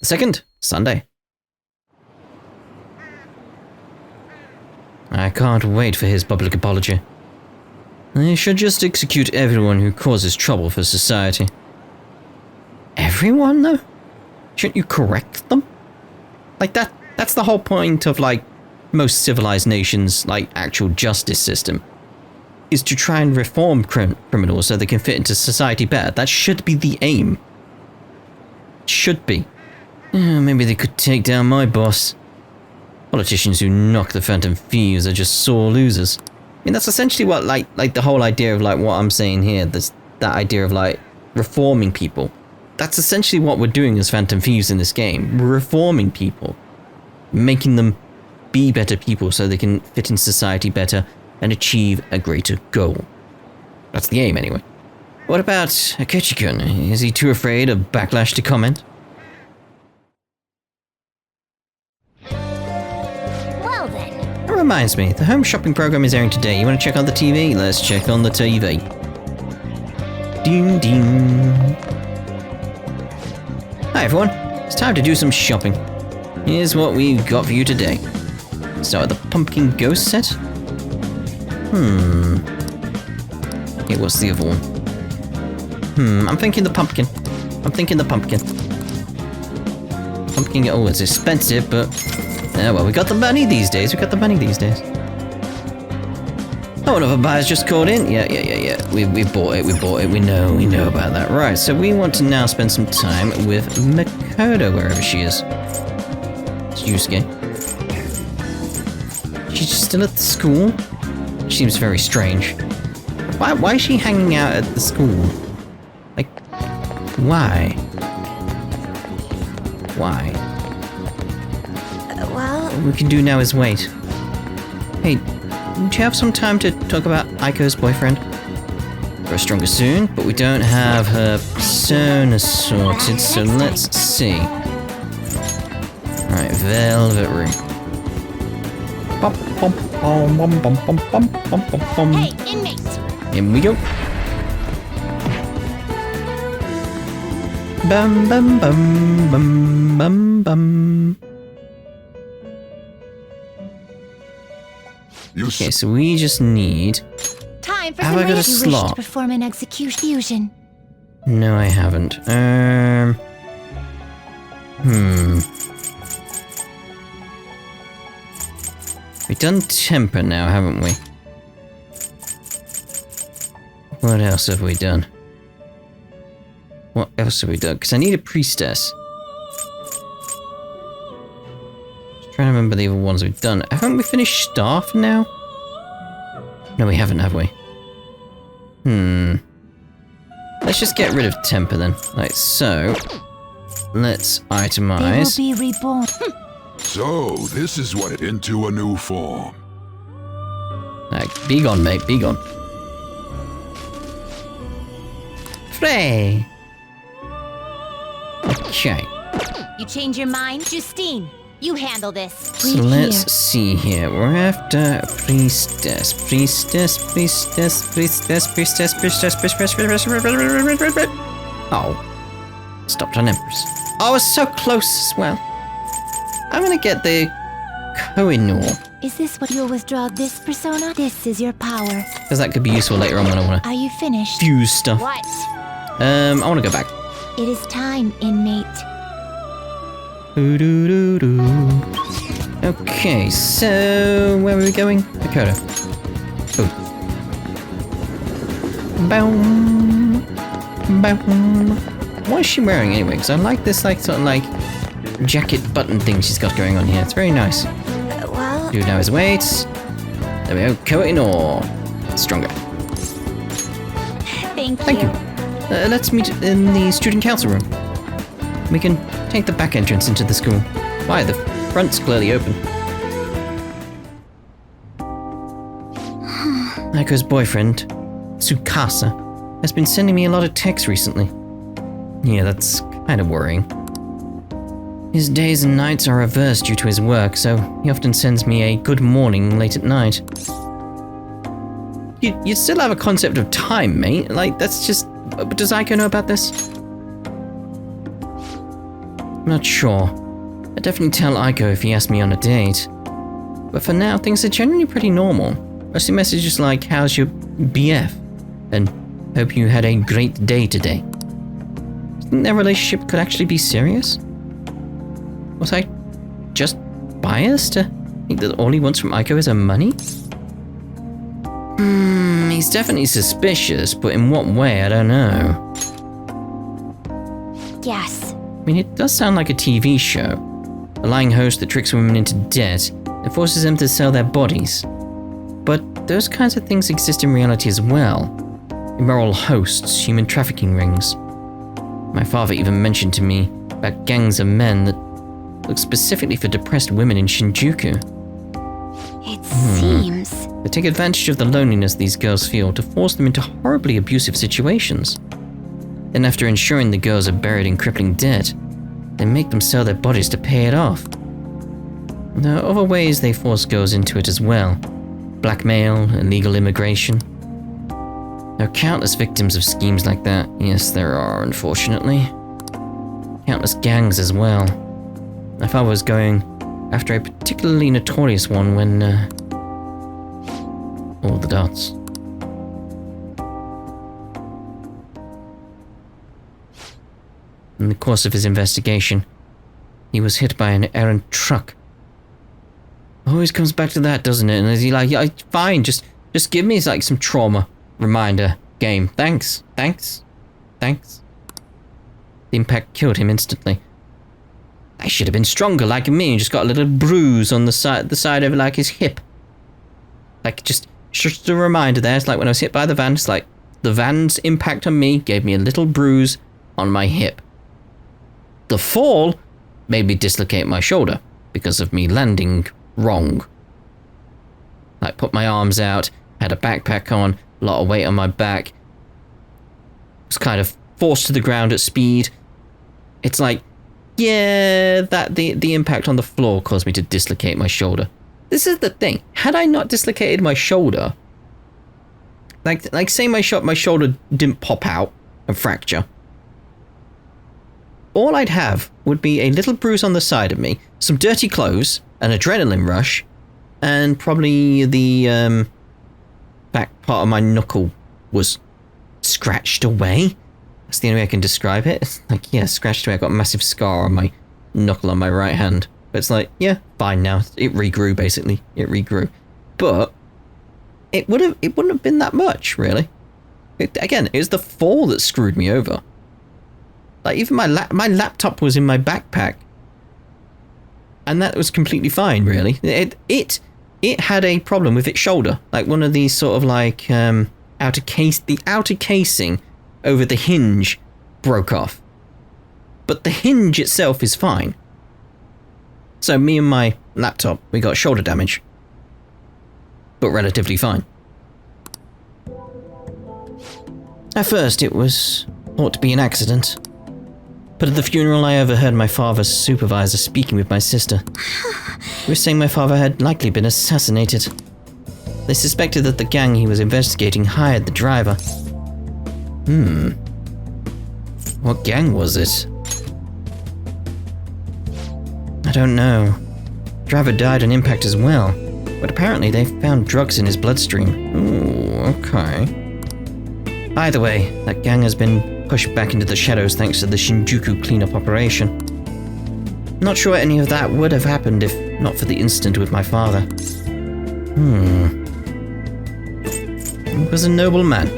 The second, Sunday. I can't wait for his public apology. They should just execute everyone who causes trouble for society. Everyone, though? Shouldn't you correct them? Like, that's the whole point of, like, most civilized nations, like, actual justice system. Is to try and reform criminals so they can fit into society better. That should be the aim. Should be. Maybe they could take down my boss. Politicians who knock the Phantom Thieves are just sore losers. I mean, that's essentially what, like the whole idea of, like, what I'm saying here. That idea of, like, reforming people. That's essentially what we're doing as Phantom Thieves in this game. We're reforming people. Making them be better people so they can fit in society better and achieve a greater goal. That's the aim, anyway. What about Akechi-kun? Is he too afraid of backlash to comment? Well then. That reminds me, the home shopping program is airing today. You want to check on the TV? Let's check on the TV. Ding ding. Hi everyone, it's time to do some shopping. Here's what we've got for you today. Start with the pumpkin ghost set. Hey, what's the other one? I'm thinking the pumpkin. Pumpkin, oh, it's expensive, but... well, we got the money these days. Oh, another buyer's just called in. Yeah. We bought it. We know about that. Right, so we want to now spend some time with Makoto, wherever she is. It's Yusuke. She's still at the school? Seems very strange. Why is she hanging out at the school? Like, why? Well... What we can do now is wait. Hey, do you have some time to talk about Aiko's boyfriend? Grow stronger soon, but we don't have her persona sorted, so let's see. Alright, Velvet Room. Hey, inmates! Here we go. Bum bum bum bum bum bum. Okay, so we just need... Time for have I got a slot? to perform an execution. No, I haven't. We've done temper now, haven't we? What else have we done? Because I need a priestess. Just trying to remember the other ones we've done. Haven't we finished staff now? No, we haven't, have we? Let's just get rid of temper then. Right, so let's itemize. They will be reborn. So, this is what into a new form. Like, be gone, mate, be gone. Frey! Okay. You change your mind? Justine, you handle this. So let's see here. We're after a priestess. Oh. Stopped on Empress. Oh, I was so close as well. I'm gonna get the Kohinoor. Is this what you'll withdraw this persona? This is your power. Because that could be useful later on when I want to Are you finished? fuse stuff. What? I want to go back. It is time, inmate. Okay, so where are we going? Makoto. Oh. Boom. Boom. What is she wearing anyway? Because I like this, like, sort of like jacket button thing she's got going on here. It's very nice. Well... Do now is wait. There we go. Kohinoor. Stronger. Thank you. Let's meet in the student council room. We can take the back entrance into the school. Why, the front's clearly open. Aiko's boyfriend, Tsukasa, has been sending me a lot of texts recently. Yeah, that's kind of worrying. His days and nights are reversed due to his work, so he often sends me a good morning late at night. You still have a concept of time, mate. Like, that's just... But does Aiko know about this? I'm not sure. I'd definitely tell Aiko if he asked me on a date. But for now, things are generally pretty normal. Mostly messages like, how's your BF? And hope you had a great day today. Do you think their relationship could actually be serious? Was I just biased to think that all he wants from Aiko is her money? He's definitely suspicious, but in what way, I don't know. Yes. I mean, it does sound like a TV show. A lying host that tricks women into debt and forces them to sell their bodies. But those kinds of things exist in reality as well. Immoral hosts, human trafficking rings. My father even mentioned to me about gangs of men that look specifically for depressed women in Shinjuku. It seems... They take advantage of the loneliness these girls feel to force them into horribly abusive situations. Then after ensuring the girls are buried in crippling debt, they make them sell their bodies to pay it off. There are other ways they force girls into it as well. Blackmail, illegal immigration. There are countless victims of schemes like that. Yes, there are, unfortunately. Countless gangs as well. My father was going after a particularly notorious one when, all the dots. In the course of his investigation, he was hit by an errant truck. Always comes back to that, doesn't it? And is he like, yeah, fine, just give me like some trauma reminder game. Thanks. The impact killed him instantly. I should have been stronger like me and just got a little bruise on the side of like his hip. Like just a reminder there. It's like when I was hit by the van, it's like the van's impact on me gave me a little bruise on my hip. The fall made me dislocate my shoulder because of me landing wrong. Like put my arms out, had a backpack on, a lot of weight on my back. Was kind of forced to the ground at speed. It's like, yeah, that the impact on the floor caused me to dislocate my shoulder. This is the thing. Had I not dislocated my shoulder, like say my shoulder didn't pop out and fracture, all I'd have would be a little bruise on the side of me, some dirty clothes, an adrenaline rush, and probably the back part of my knuckle was scratched away. That's the only way I can describe it. It's like, yeah, scratched away. I got a massive scar on my knuckle on my right hand. But it's like, yeah, fine now. It regrew, basically. It regrew. But it wouldn't have been that much, really. Again, it was the fall that screwed me over. Like, even my laptop was in my backpack. And that was completely fine, really. It had a problem with its shoulder. Like, one of these sort of like, the outer casing over the hinge broke off. But the hinge itself is fine. So me and my laptop, we got shoulder damage. But relatively fine. At first it was thought to be an accident. But at the funeral I overheard my father's supervisor speaking with my sister. He was saying my father had likely been assassinated. They suspected that the gang he was investigating hired the driver. What gang was it? I don't know. Driver died on impact as well, but apparently they found drugs in his bloodstream. Ooh, okay. Either way, that gang has been pushed back into the shadows thanks to the Shinjuku cleanup operation. Not sure any of that would have happened if not for the incident with my father. He was a noble man.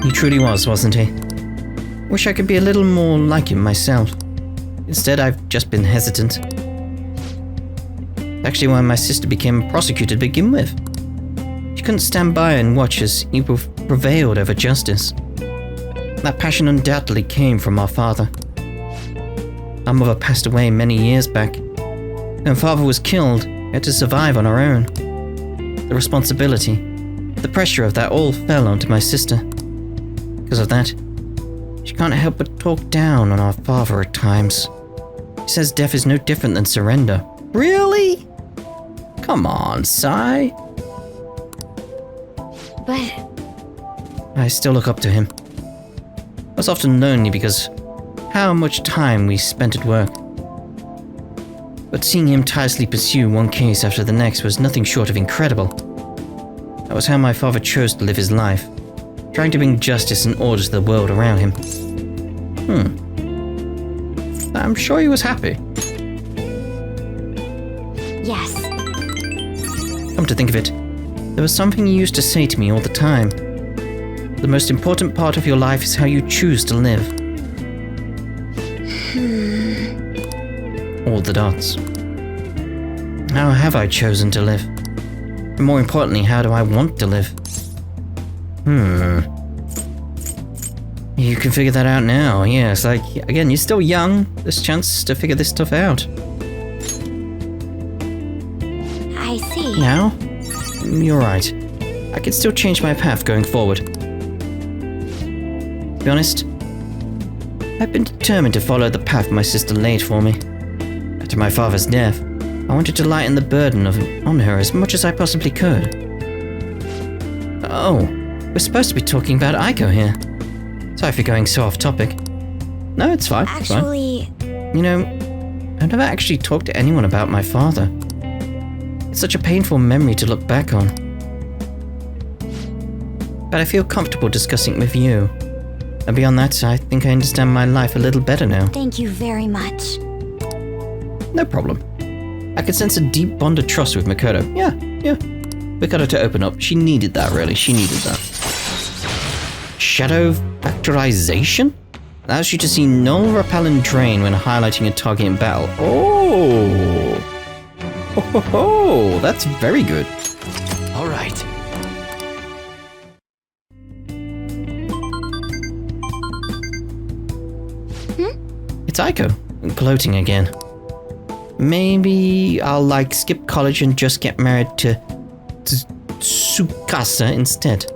He truly was, wasn't he? Wish I could be a little more like him myself. Instead, I've just been hesitant. Actually, why my sister became a prosecutor to begin with. She couldn't stand by and watch as evil prevailed over justice. That passion undoubtedly came from our father. Our mother passed away many years back. When father was killed, we had to survive on our own. The responsibility, the pressure of that all fell onto my sister. Because of that, she can't help but talk down on our father at times. She says death is no different than surrender. Really? Come on, Sai. But... I still look up to him. I was often lonely because how much time we spent at work. But seeing him tirelessly pursue one case after the next was nothing short of incredible. That was how my father chose to live his life, trying to bring justice and order to the world around him. I'm sure he was happy. Yes. Come to think of it, there was something he used to say to me all the time. The most important part of your life is how you choose to live. All the dots. How have I chosen to live? And more importantly, how do I want to live? You can figure that out now, yes. Like, again, you're still young. There's a chance to figure this stuff out. I see. Now? You're right. I can still change my path going forward. To be honest, I've been determined to follow the path my sister laid for me. After my father's death, I wanted to lighten the burden on her as much as I possibly could. Oh, we're supposed to be talking about Aiko here. Sorry for going so off topic. No, it's fine. Actually... It's fine. You know, I've never actually talked to anyone about my father. It's such a painful memory to look back on. But I feel comfortable discussing it with you. And beyond that, I think I understand my life a little better now. Thank you very much. No problem. I could sense a deep bond of trust with Makoto. Yeah. We got her to open up. She needed that, really. She needed that. Shadow factorization? Allows you to see null, repel, and drain when highlighting a target in battle. Oh, that's very good. All right. It's Aiko, gloating again. Maybe I'll skip college and just get married to Tsukasa instead.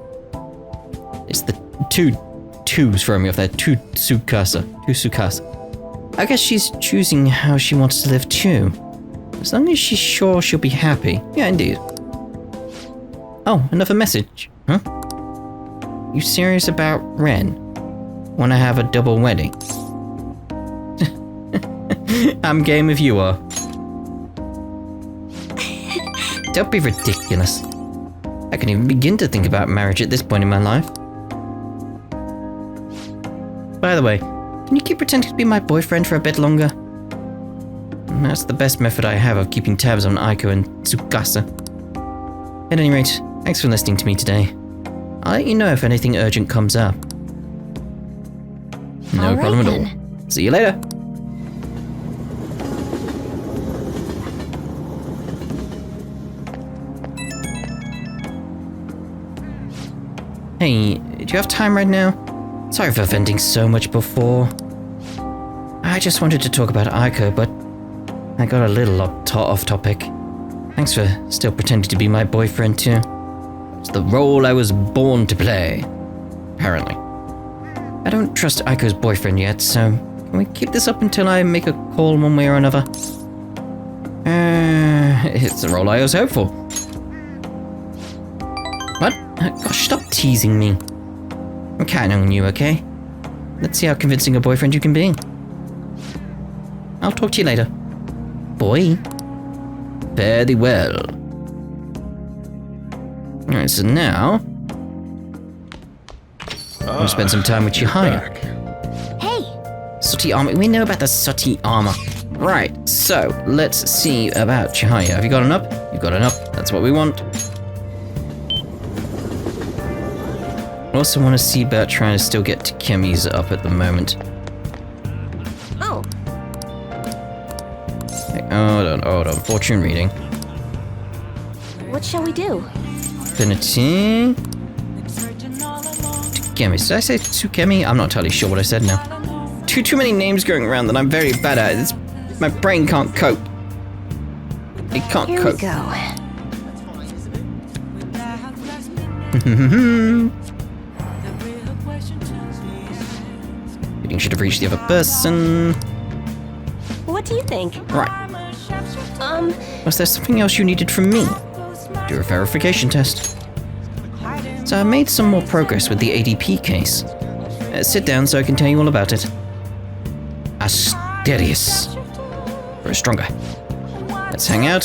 It's the two twos throwing me off there. Tsukasa. I guess she's choosing how she wants to live too. As long as she's sure she'll be happy. Yeah, indeed. Oh, another message. Huh? You serious about Ren? Wanna have a double wedding? I'm game if you are. Don't be ridiculous. I can't even begin to think about marriage at this point in my life. By the way, can you keep pretending to be my boyfriend for a bit longer? That's the best method I have of keeping tabs on Aiko and Tsukasa. At any rate, thanks for listening to me today. I'll let you know if anything urgent comes up. No problem at all. See you later. Hey, do you have time right now? Sorry for venting so much before. I just wanted to talk about Aiko, but I got a little off topic. Thanks for still pretending to be my boyfriend too. It's the role I was born to play. Apparently. I don't trust Aiko's boyfriend yet, so can we keep this up until I make a call one way or another? It's the role I was hoped for. What? Gosh, stop teasing me. I'm counting on you, okay? Let's see how convincing a boyfriend you can be. I'll talk to you later. Boy. Very well. Alright, so now... I'm gonna spend some time with Chihaya. Hey! Sooty armor. We know about the Sooty armor. Right, so let's see about Chihaya. Have you got an up? You've got an up. That's what we want. I also want to see about trying to still get Takemi's up at the moment. Oh. Okay, hold on. Fortune reading. What shall we do? Affinity. Takemi. Did I say Tsukemi? I'm not entirely sure what I said now. Too many names going around that I'm very bad at. My brain can't cope. It can't cope. Here we go. Reading should have reached the other person. What do you think? Right. Was there something else you needed from me? Do a verification test. So I made some more progress with the ADP case. Sit down so I can tell you all about it. Asterius. Grow stronger. Let's hang out.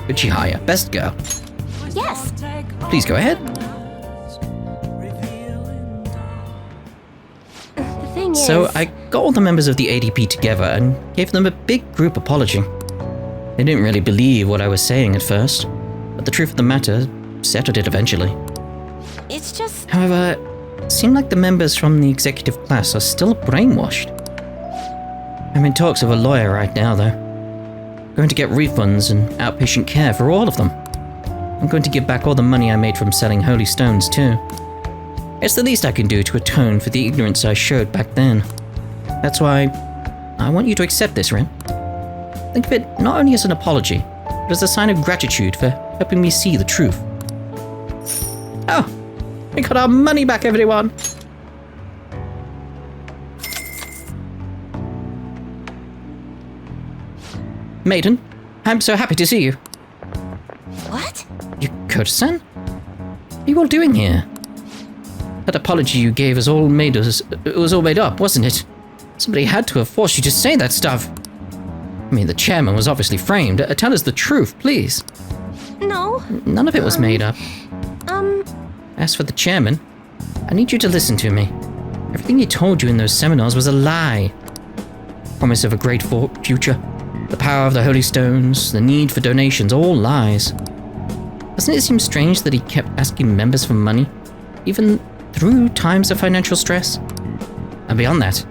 Uchihaya, best girl. Yes. Please go ahead. The thing is... So I got all the members of the ADP together and gave them a big group apology. They didn't really believe what I was saying at first, but the truth of the matter settled it eventually. It's just... However, it seemed like the members from the executive class are still brainwashed. I'm in talks with a lawyer right now, though. Going to get refunds and outpatient care for all of them. I'm going to give back all the money I made from selling holy stones, too. It's the least I can do to atone for the ignorance I showed back then. That's why I want you to accept this, Ren. Think of it not only as an apology, but as a sign of gratitude for helping me see the truth. Oh, we got our money back, everyone! Maiden, I'm so happy to see you. What? Makoto-san? What are you all doing here? That apology you gave us all made us... It was all made up, wasn't it? Somebody had to have forced you to say that stuff. I mean, the chairman was obviously framed. Tell us the truth, please. No. None of it was made up. As for the chairman, I need you to listen to me. Everything he told you in those seminars was a lie. Promise of a great future, the power of the holy stones, the need for donations, all lies. Doesn't it seem strange that he kept asking members for money, even through times of financial stress? And beyond that,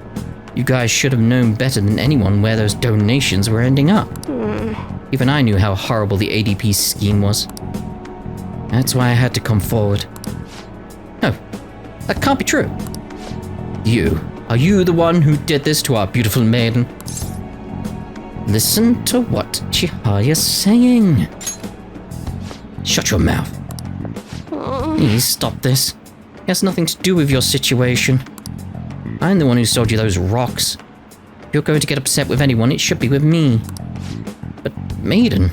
you guys should have known better than anyone where those donations were ending up. Even I knew how horrible the ADP scheme was. That's why I had to come forward. No, that can't be true. Are you the one who did this to our beautiful maiden? Listen to what Chihaya's saying. Shut your mouth. Please stop this. It has nothing to do with your situation. I'm the one who sold you those rocks. If you're going to get upset with anyone, it should be with me. But Maiden,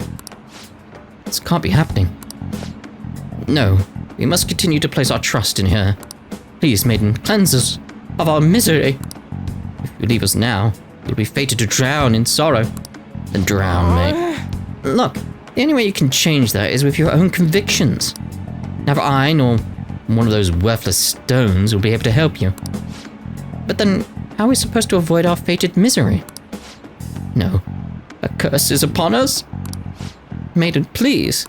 this can't be happening. No, we must continue to place our trust in her. Please, Maiden, cleanse us of our misery. If you leave us now, you'll be fated to drown in sorrow. Then drown, mate. Look, the only way you can change that is with your own convictions. Neither I nor one of those worthless stones will be able to help you. But then, how are we supposed to avoid our fated misery? No, a curse is upon us. Maiden, please.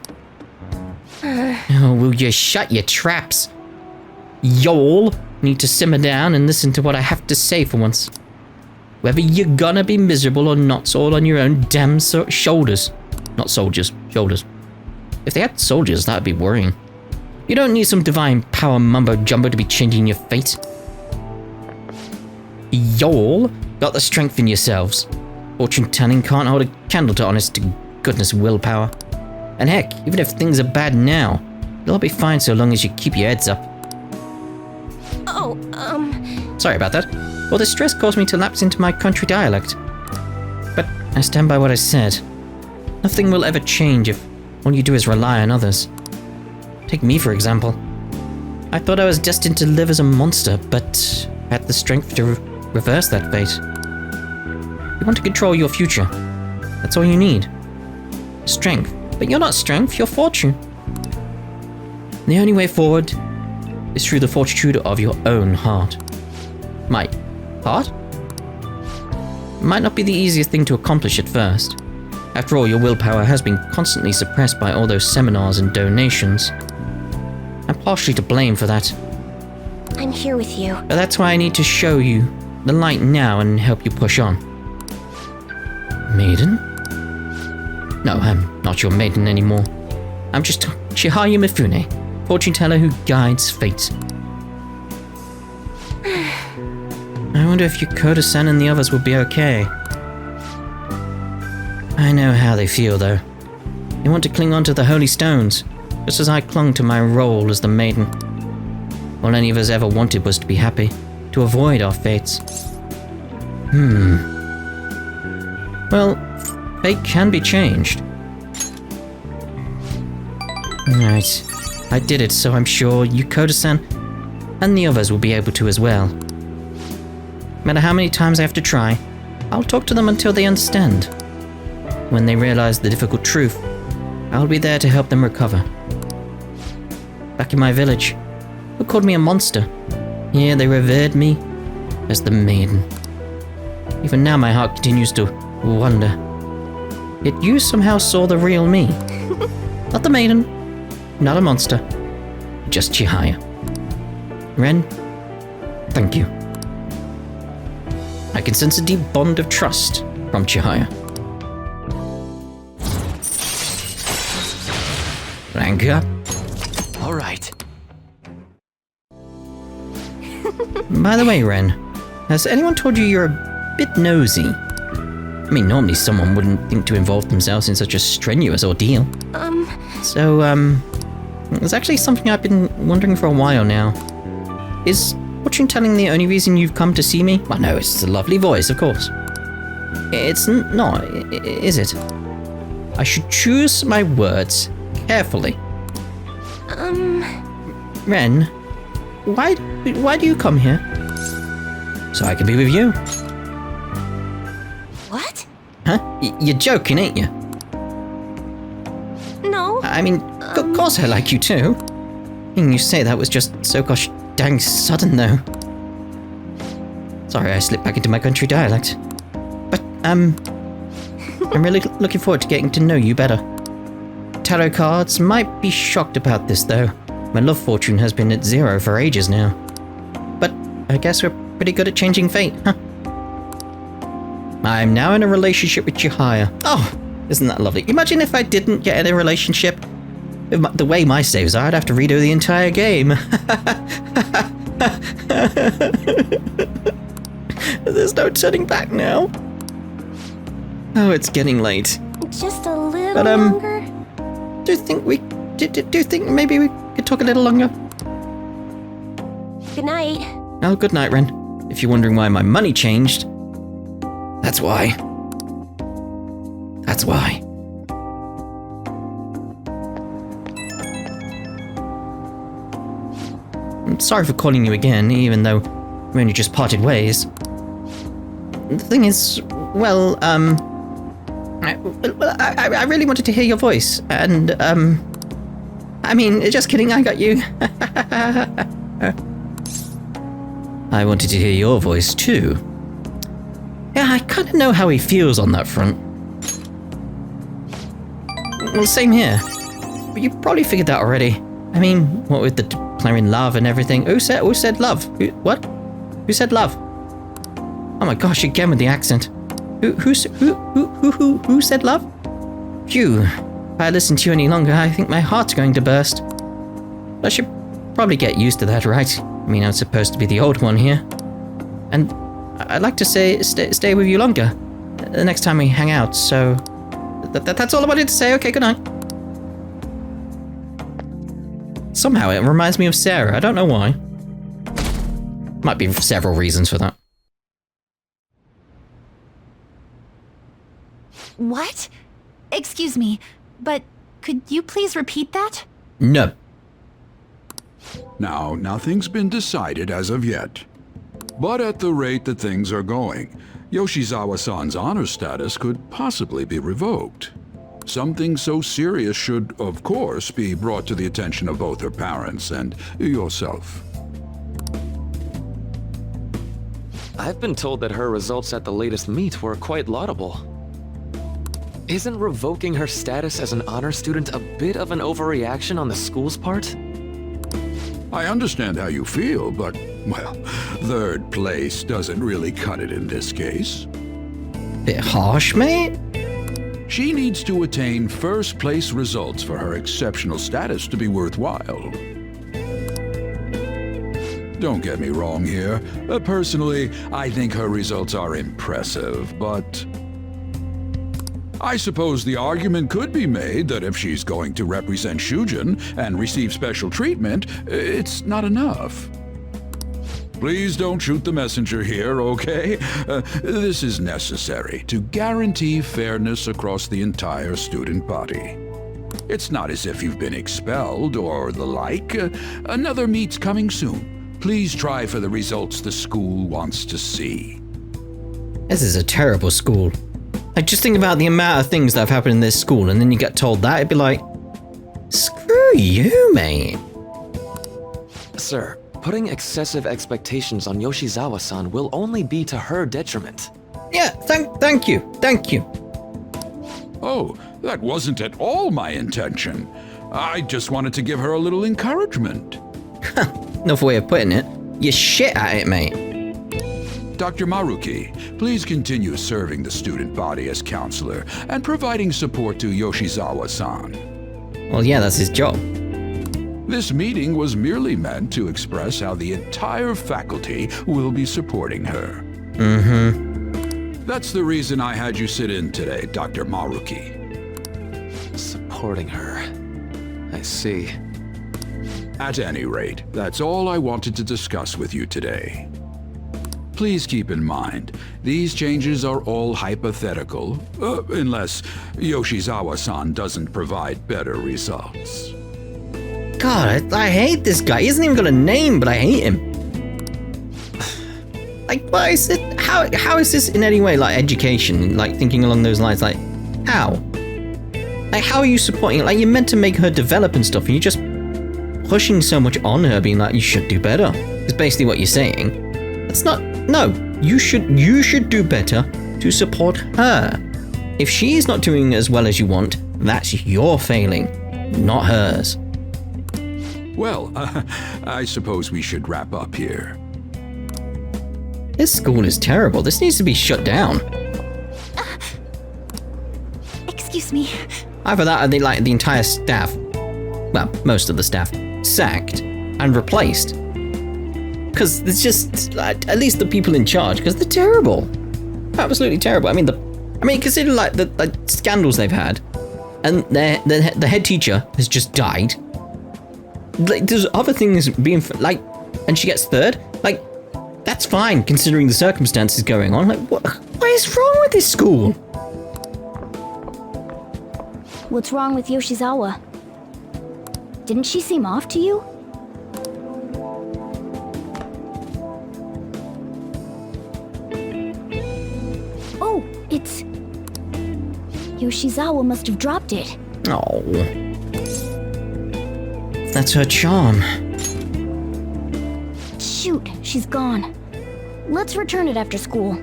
Oh, will you shut your traps? Y'all need to simmer down and listen to what I have to say for once. Whether you're gonna be miserable or not's all on your own damn shoulders. Not soldiers, shoulders. If they had soldiers, that'd be worrying. You don't need some divine power mumbo-jumbo to be changing your fate. Y'all got the strength in yourselves. Fortune telling can't hold a candle to honest to goodness willpower. And heck, even if things are bad now, you'll all be fine so long as you keep your heads up. Sorry about that. All the stress caused me to lapse into my country dialect. But I stand by what I said. Nothing will ever change if all you do is rely on others. Take me, for example. I thought I was destined to live as a monster, but I had the strength to reverse that fate. You want to control your future. That's all you need. Strength. But you're not strength, you're fortune. The only way forward is through the fortitude of your own heart. My heart? Might not be the easiest thing to accomplish at first. After all, your willpower has been constantly suppressed by all those seminars and donations. I'm partially to blame for that. I'm here with you. But that's why I need to show you the light now and help you push on. Maiden? No, I'm not your maiden anymore. I'm just Chihaya Mifune, fortune teller who guides fate. I wonder if Yokota-san and the others will be okay. I know how they feel, though. They want to cling on to the holy stones, just as I clung to my role as the maiden. All any of us ever wanted was to be happy, to avoid our fates. Well, fate can be changed. Right. I did it, so I'm sure Yokota-san and the others will be able to as well. No matter how many times I have to try, I'll talk to them until they understand. When they realize the difficult truth, I'll be there to help them recover. Back in my village, they called me a monster. Here they revered me as the maiden. Even now my heart continues to wonder. Yet you somehow saw the real me. Not the maiden, not a monster, just Chihaya. Ren, thank you. I can sense a deep bond of trust from Chihaya. Rank up. All right. By the way, Ren, has anyone told you you're a bit nosy? I mean, normally someone wouldn't think to involve themselves in such a strenuous ordeal. So, there's actually something I've been wondering for a while now. Is fortune telling the only reason you've come to see me? Well, no, it's the lovely voice, of course. It's not, is it? I should choose my words carefully. Ren, why do you come here? So I can be with you. What? Huh? You're joking, ain't you? No. I mean, of course I like you too. Hearing you say that was just so gosh dang sudden, though. Sorry, I slipped back into my country dialect. But, I'm really looking forward to getting to know you better. Tarot cards might be shocked about this, though. My love fortune has been at 0 for ages now. But I guess we're pretty good at changing fate, huh? I'm now in a relationship with Chihaya. Oh, isn't that lovely? Imagine if I didn't get in a relationship. The way my saves are, I'd have to redo the entire game. There's no turning back now. Oh, it's getting late. Just a little longer. Do you think maybe we could talk a little longer? Good night. Oh, good night, Ren. If you're wondering why my money changed, that's why. That's why. I'm sorry for calling you again, even though we only just parted ways. The thing is, well, I really wanted to hear your voice, and, I mean, just kidding, I got you. I wanted to hear your voice, too. Yeah, I kind of know how he feels on that front. Well, same here. But you probably figured that already. I mean, what with the declaring love and everything. Who said love? What? Who said love? Oh my gosh, again with the accent. Who said love? Phew. If I listen to you any longer, I think my heart's going to burst. I should probably get used to that, right? I mean, I'm supposed to be the old one here. And I'd like to stay with you longer. The next time we hang out, so... That's all I wanted to say. Okay, good night. Somehow it reminds me of Sarah. I don't know why. Might be several reasons for that. What? Excuse me, but could you please repeat that? No. Now, nothing's been decided as of yet. But at the rate that things are going, Yoshizawa-san's honor status could possibly be revoked. Something so serious should, of course, be brought to the attention of both her parents and yourself. I've been told that her results at the latest meet were quite laudable. Isn't revoking her status as an honor student a bit of an overreaction on the school's part? I understand how you feel, but, well, third place doesn't really cut it in this case. Bit harsh, mate? She needs to attain first place results for her exceptional status to be worthwhile. Don't get me wrong here. Personally, I think her results are impressive, but... I suppose the argument could be made that if she's going to represent Shujin and receive special treatment, it's not enough. Please don't shoot the messenger here, okay? This is necessary to guarantee fairness across the entire student body. It's not as if you've been expelled or the like. Another meet's coming soon. Please try for the results the school wants to see. This is a terrible school. Like, just think about the amount of things that have happened in this school, and then you get told that, it'd be like, screw you, mate. Sir, putting excessive expectations on Yoshizawa-san will only be to her detriment. Yeah, thank you. Oh, that wasn't at all my intention. I just wanted to give her a little encouragement. Enough way of putting it. You're shit at it, mate. Dr. Maruki, please continue serving the student body as counselor and providing support to Yoshizawa-san. Well, yeah, that's his job. This meeting was merely meant to express how the entire faculty will be supporting her. That's the reason I had you sit in today, Dr. Maruki. Supporting her. I see. At any rate, that's all I wanted to discuss with you today. Please keep in mind, these changes are all hypothetical, unless Yoshizawa-san doesn't provide better results. God, I hate this guy. He hasn't even got a name, but I hate him. Like, what is it? How is this in any way like education? Like, thinking along those lines, like, how? Like, how are you supporting it? Like, you're meant to make her develop and stuff, and you're just pushing so much on her, being like, you should do better. It's basically what you're saying. It's not. No, you should do better to support her. If she's not doing as well as you want, that's your failing, not hers. Well, I suppose we should wrap up here. This school is terrible. This needs to be shut down. Excuse me. Either that or they like the entire staff, well, most of the staff, sacked and replaced. Because there's just, like, at least the people in charge, because they're terrible. Absolutely terrible. I mean, consider like the scandals they've had, and the head teacher has just died. Like, there's other things being like, and she gets third. Like, that's fine considering the circumstances going on. Like, what is wrong with this school? What's wrong with Yoshizawa? Didn't she seem off to you? Oh, it's... Yoshizawa must have dropped it. Oh. That's her charm. Shoot, she's gone. Let's return it after school.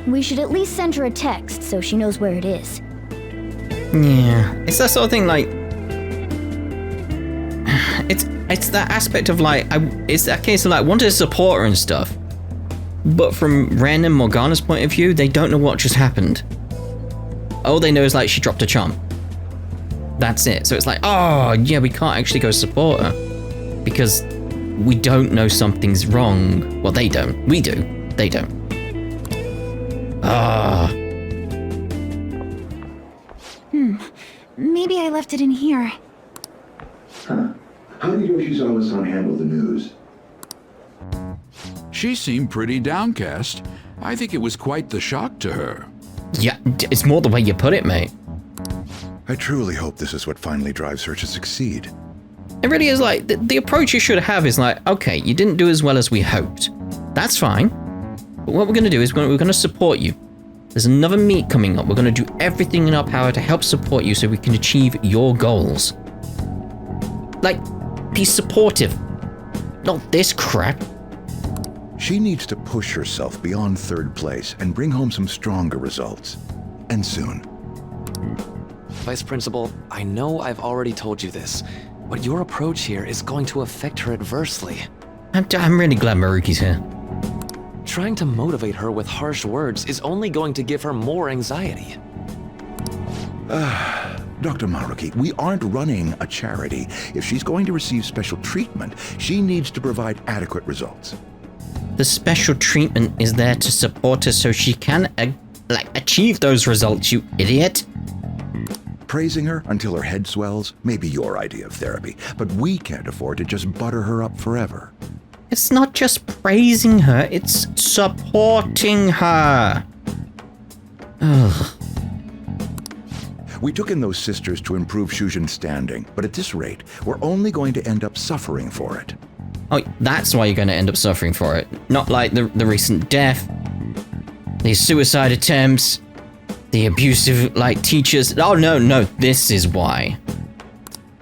We should at least send her a text so she knows where it is. Yeah, it's that sort of thing, like... It's that aspect of, like... it's that case of, like, wanting to support her and stuff. But from Ren and Morgana's point of view, they don't know what just happened. All they know is, like, she dropped a charm. That's it. So it's like, oh, yeah, we can't actually go support her. Because we don't know something's wrong. Well, they don't. We do. They don't. Ah. Maybe I left it in here. Huh. How did Yoshizawa-san handle the news? She seemed pretty downcast. I think it was quite the shock to her. Yeah, it's more the way you put it, mate. I truly hope this is what finally drives her to succeed. It really is like, the approach you should have is like, okay, you didn't do as well as we hoped. That's fine. But what we're going to do is we're going to support you. There's another meet coming up. We're going to do everything in our power to help support you so we can achieve your goals. Like, be supportive. Not this crap. She needs to push herself beyond third place and bring home some stronger results. And soon. Vice Principal, I know I've already told you this, but your approach here is going to affect her adversely. I'm really glad Maruki's here. Trying to motivate her with harsh words is only going to give her more anxiety. Dr. Maruki, we aren't running a charity. If she's going to receive special treatment, she needs to provide adequate results. The special treatment is there to support her so she can, achieve those results, you idiot. Praising her until her head swells may be your idea of therapy, but we can't afford to just butter her up forever. It's not just praising her, it's supporting her. Ugh. We took in those sisters to improve Shujin's standing, but at this rate, we're only going to end up suffering for it. Oh, that's why you're going to end up suffering for it. Not like the recent death. These suicide attempts, the abusive, like, teachers. Oh, no, this is why.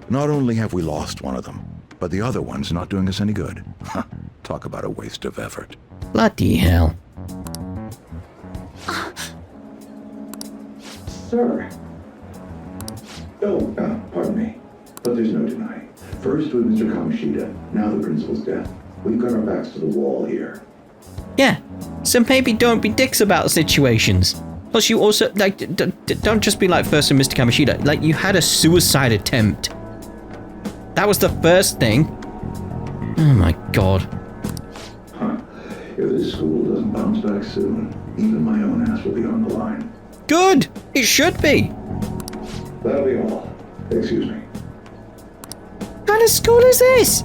Not only have we lost one of them, but the other one's not doing us any good. Talk about a waste of effort. Bloody hell. Sir. Oh, pardon me. But there's no denying. First with Mr. Kamishita, now the principal's death. We've got our backs to the wall here. Yeah, so maybe don't be dicks about situations. Plus, you also, like, don't just be like first with Mr. Kamishita. Like, you had a suicide attempt. That was the first thing. Oh my god. Huh. If this school doesn't bounce back soon, even my own ass will be on the line. Good! It should be! That'll be all. Excuse me. What kind of school is this?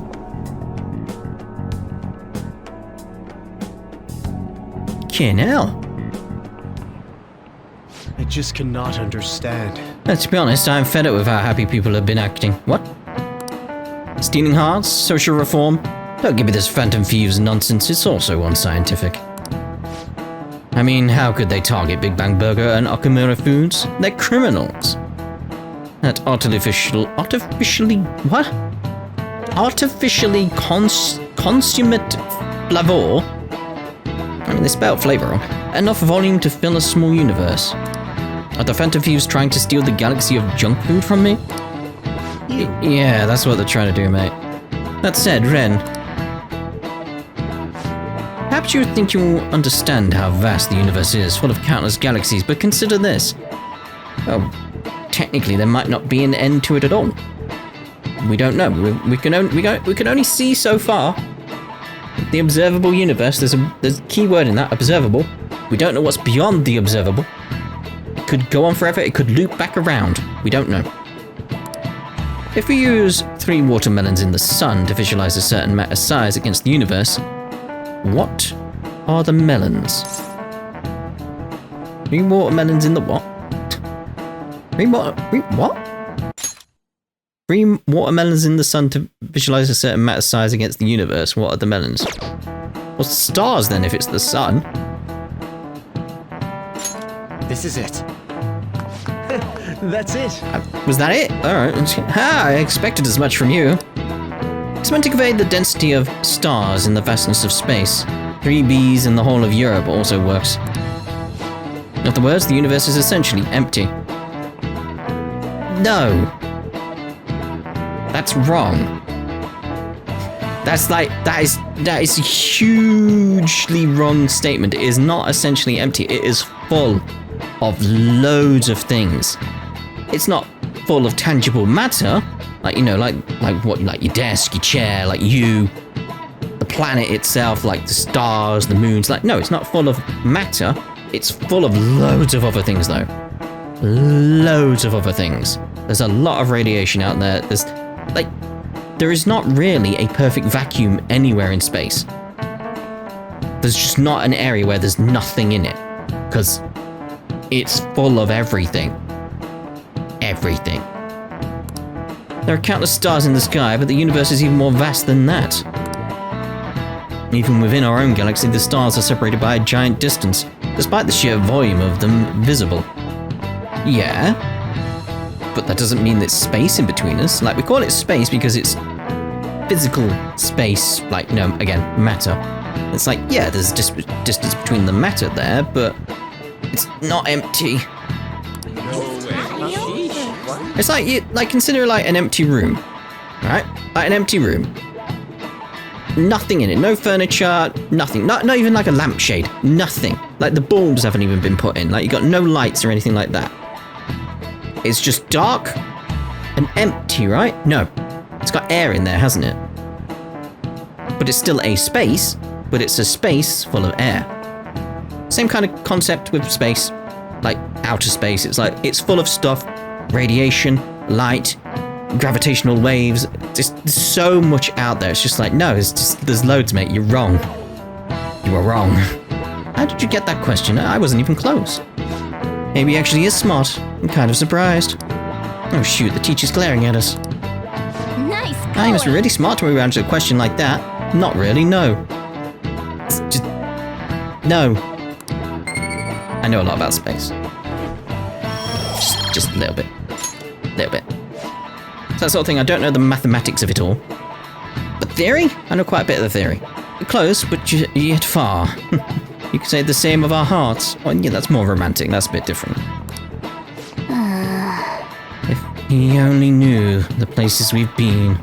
Fucking hell. I just cannot understand. To be honest, I'm fed up with how happy people have been acting. What? Stealing hearts? Social reform? Don't give me this Phantom Thieves nonsense, it's also unscientific. I mean, how could they target Big Bang Burger and Okamura Foods? They're criminals. That artificially consummate flavor. I mean, they spelled flavor wrong. Enough volume to fill a small universe. Are the Phantom Thieves trying to steal the galaxy of junk food from me? Yeah, that's what they're trying to do, mate. That said, Ren, perhaps you think you'll understand how vast the universe is, full of countless galaxies, but consider this. Well, technically there might not be an end to it at all. We don't know. We can only see so far. The observable universe, there's a key word in that, observable. We don't know what's beyond the observable. It could go on forever, it could loop back around. We don't know. If we use 3 watermelons in the sun to visualize a certain matter size against the universe, what are the melons? 3 watermelons in the what? 3 watermelons in the sun to visualize a certain matter size against the universe. What are the melons? Well, stars then, if it's the sun. This is it. That's it. Was that it? Alright. I expected as much from you. It's meant to convey the density of stars in the vastness of space. 3 Bs in the whole of Europe also works. In other words, the universe is essentially empty. No. That's wrong. That is a hugely wrong statement. It is not essentially empty. It is full of loads of things. It's not full of tangible matter, like, you know, like what, like your desk, your chair, like you, the planet itself, like the stars, the moons. Like, no, it's not full of matter. It's full of loads of other things, though. Loads of other things. There's a lot of radiation out there. There is not really a perfect vacuum anywhere in space. There's just not an area where there's nothing in it, because it's full of everything. Everything. There are countless stars in the sky, but the universe is even more vast than that. Even within our own galaxy, the stars are separated by a giant distance, despite the sheer volume of them visible. Yeah, but that doesn't mean there's space in between us. Like, we call it space because it's physical space, like, no, again, matter. It's like, yeah, there's distance between the matter there, but it's not empty. It's like, consider like an empty room, right? Like an empty room. Nothing in it, no furniture, nothing. Not even like a lampshade, nothing. Like the bulbs haven't even been put in. Like you got no lights or anything like that. It's just dark and empty, right? No, it's got air in there, hasn't it? But it's still a space, but it's a space full of air. Same kind of concept with space, like outer space. It's like, it's full of stuff, radiation, light, gravitational waves. Just there's so much out there. It's just like, no, there's loads, mate. You're wrong. You are wrong. How did you get that question? I wasn't even close. Maybe he actually is smart. I'm kind of surprised. Oh shoot, the teacher's glaring at us. Nice going. I must be really smart to answer a question like that. Not really, no. It's just... no. I know a lot about space. Just a little bit. Little bit. So that sort of thing, I don't know the mathematics of it all. But theory? I know quite a bit of the theory. Close, but yet far. You could say the same of our hearts. Oh, yeah, that's more romantic. That's a bit different. If he only knew the places we've been.